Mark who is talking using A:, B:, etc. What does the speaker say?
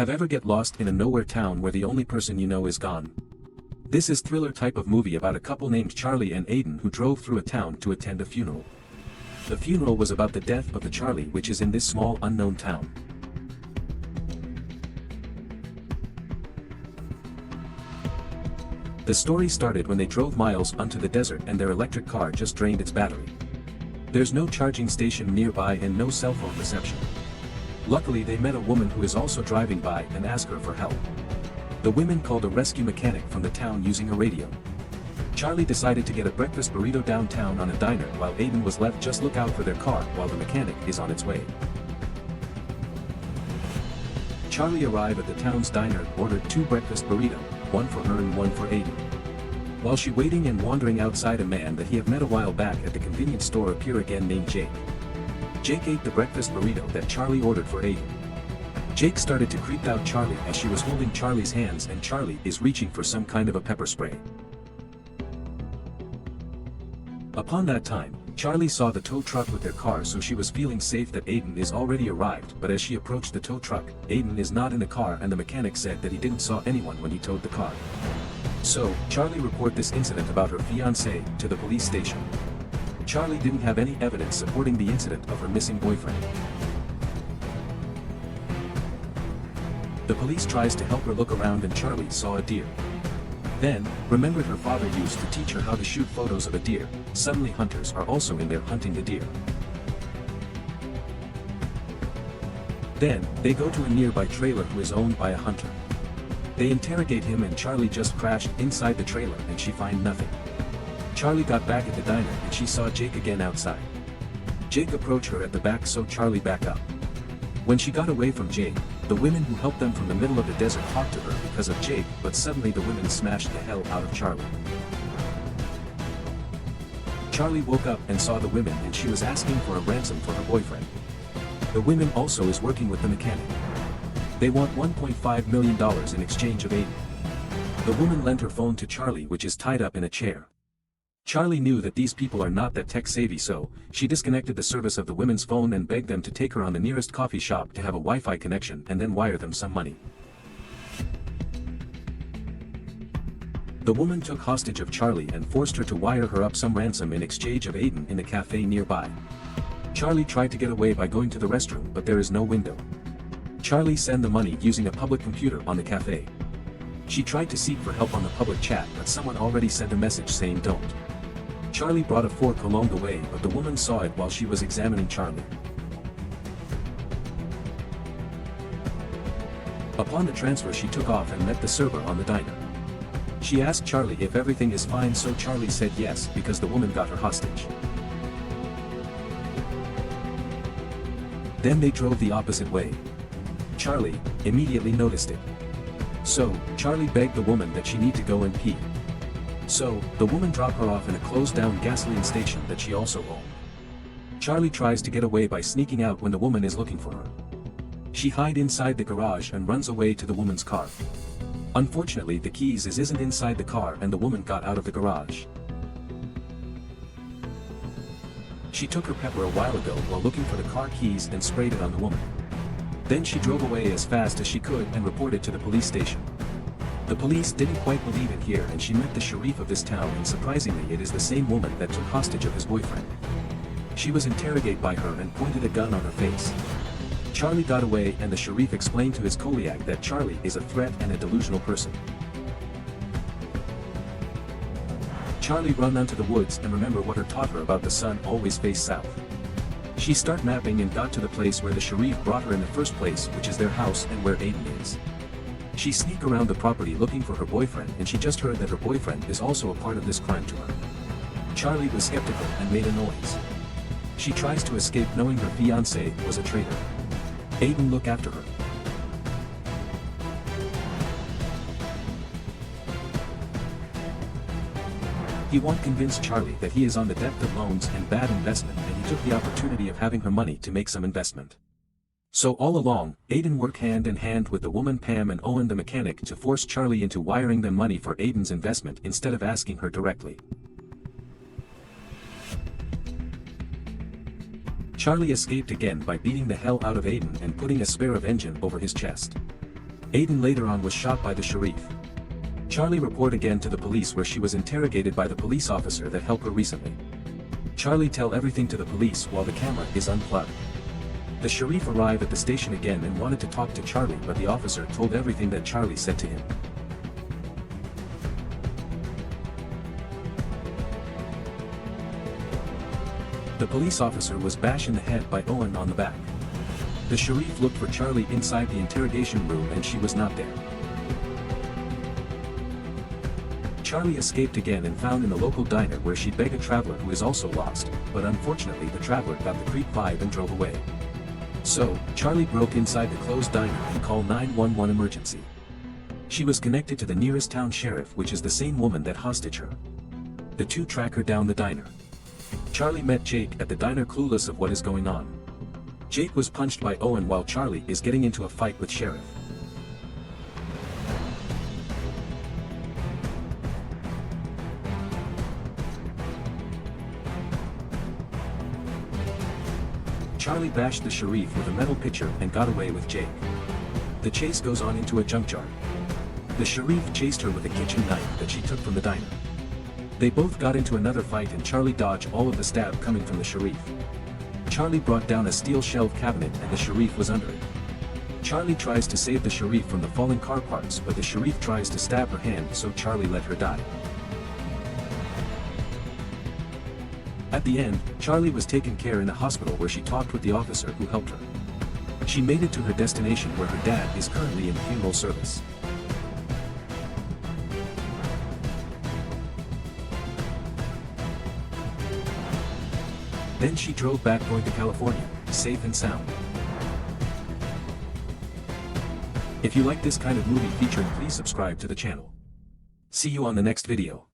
A: Have ever get lost in a nowhere town where the only person you know is gone? This is thriller type of movie about a couple named Charlie and Aiden who drove through a town to attend a funeral. The funeral was about the death of the Charlie which is in this small unknown town. The story started when they drove miles onto the desert and their electric car just drained its battery. There's no charging station nearby and no cell phone reception. Luckily they met a woman who is also driving by and asked her for help. The women called a rescue mechanic from the town using a radio. Charlie decided to get a breakfast burrito downtown on a diner while Aiden was left just look out for their car while the mechanic is on its way. Charlie arrived at the town's diner and ordered 2 breakfast burritos, one for her and one for Aiden. While she waiting and wandering outside, a man that he had met a while back at the convenience store appear again named Jake. Jake ate the breakfast burrito that Charlie ordered for Aiden. Jake started to creep out Charlie as she was holding Charlie's hands and Charlie is reaching for some kind of a pepper spray. Upon that time, Charlie saw the tow truck with their car, so she was feeling safe that Aiden is already arrived, but as she approached the tow truck, Aiden is not in the car and the mechanic said that he didn't saw anyone when he towed the car. So, Charlie reported this incident about her fiancé to the police station. Charlie didn't have any evidence supporting the incident of her missing boyfriend. The police tries to help her look around and Charlie saw a deer. Then, remembered her father used to teach her how to shoot photos of a deer. Suddenly hunters are also in there hunting the deer. Then, they go to a nearby trailer who is owned by a hunter. They interrogate him and Charlie just crashed inside the trailer and she find nothing. Charlie got back at the diner and she saw Jake again outside. Jake approached her at the back, so Charlie back up. When she got away from Jake, the women who helped them from the middle of the desert talked to her because of Jake, but suddenly the women smashed the hell out of Charlie. Charlie woke up and saw the women and she was asking for a ransom for her boyfriend. The women also is working with the mechanic. They want $1.5 million in exchange of Aiden. The woman lent her phone to Charlie, which is tied up in a chair. Charlie knew that these people are not that tech savvy, so she disconnected the service of the women's phone and begged them to take her on the nearest coffee shop to have a Wi-Fi connection and then wire them some money. The woman took hostage of Charlie and forced her to wire her up some ransom in exchange of Aiden in a cafe nearby. Charlie tried to get away by going to the restroom, but there is no window. Charlie sent the money using a public computer on the cafe. She tried to seek for help on the public chat, but someone already sent a message saying don't. Charlie brought a fork along the way, but the woman saw it while she was examining Charlie. Upon the transfer, she took off and met the server on the diner. She asked Charlie if everything is fine, so Charlie said yes because the woman got her hostage. Then they drove the opposite way. Charlie immediately noticed it. So, Charlie begged the woman that she need to go and pee. So, the woman dropped her off in a closed-down gasoline station that she also owned. Charlie tries to get away by sneaking out when the woman is looking for her. She hide inside the garage and runs away to the woman's car. Unfortunately, the keys isn't inside the car and the woman got out of the garage. She took her pepper a while ago while looking for the car keys and sprayed it on the woman. Then she drove away as fast as she could and reported to the police station. The police didn't quite believe it here and she met the sheriff of this town, and surprisingly it is the same woman that took hostage of his boyfriend. She was interrogated by her and pointed a gun on her face. Charlie got away and the sheriff explained to his colleague that Charlie is a threat and a delusional person. Charlie run onto the woods and remember what her taught her about the sun always face south. She start mapping and got to the place where the sheriff brought her in the first place, which is their house and where Aiden is. She sneak around the property looking for her boyfriend and she just heard that her boyfriend is also a part of this crime to her. Charlie was skeptical and made a noise. She tries to escape knowing her fiancé was a traitor. Aiden look after her. He won't convince Charlie that he is on the depth of loans and bad investment, and he took the opportunity of having her money to make some investment. So all along, Aiden worked hand in hand with the woman Pam and Owen the mechanic to force Charlie into wiring them money for Aiden's investment instead of asking her directly. Charlie escaped again by beating the hell out of Aiden and putting a spare of engine over his chest. Aiden later on was shot by the Sharif. Charlie report again to the police where she was interrogated by the police officer that helped her recently. Charlie tell everything to the police while the camera is unplugged. The Sharif arrived at the station again and wanted to talk to Charlie, but the officer told everything that Charlie said to him. The police officer was bashed in the head by Owen on the back. The Sharif looked for Charlie inside the interrogation room and she was not there. Charlie escaped again and found in the local diner where she begged a traveler who is also lost, but unfortunately the traveler got the creep vibe and drove away. So, Charlie broke inside the closed diner and called 911 emergency. She was connected to the nearest town sheriff, which is the same woman that hostage her. The two track her down the diner. Charlie met Jake at the diner clueless of what is going on. Jake was punched by Owen while Charlie is getting into a fight with Sheriff. Charlie bashed the Sharif with a metal pitcher and got away with Jake. The chase goes on into a junkyard. The Sharif chased her with a kitchen knife that she took from the diner. They both got into another fight and Charlie dodged all of the stab coming from the Sharif. Charlie brought down a steel shelf cabinet and the Sharif was under it. Charlie tries to save the Sharif from the falling car parts, but the Sharif tries to stab her hand, so Charlie let her die. At the end, Charlie was taken care in the hospital where she talked with the officer who helped her. She made it to her destination where her dad is currently in funeral service. Then she drove back going to California, safe and sound. If you like this kind of movie featuring, please subscribe to the channel. See you on the next video.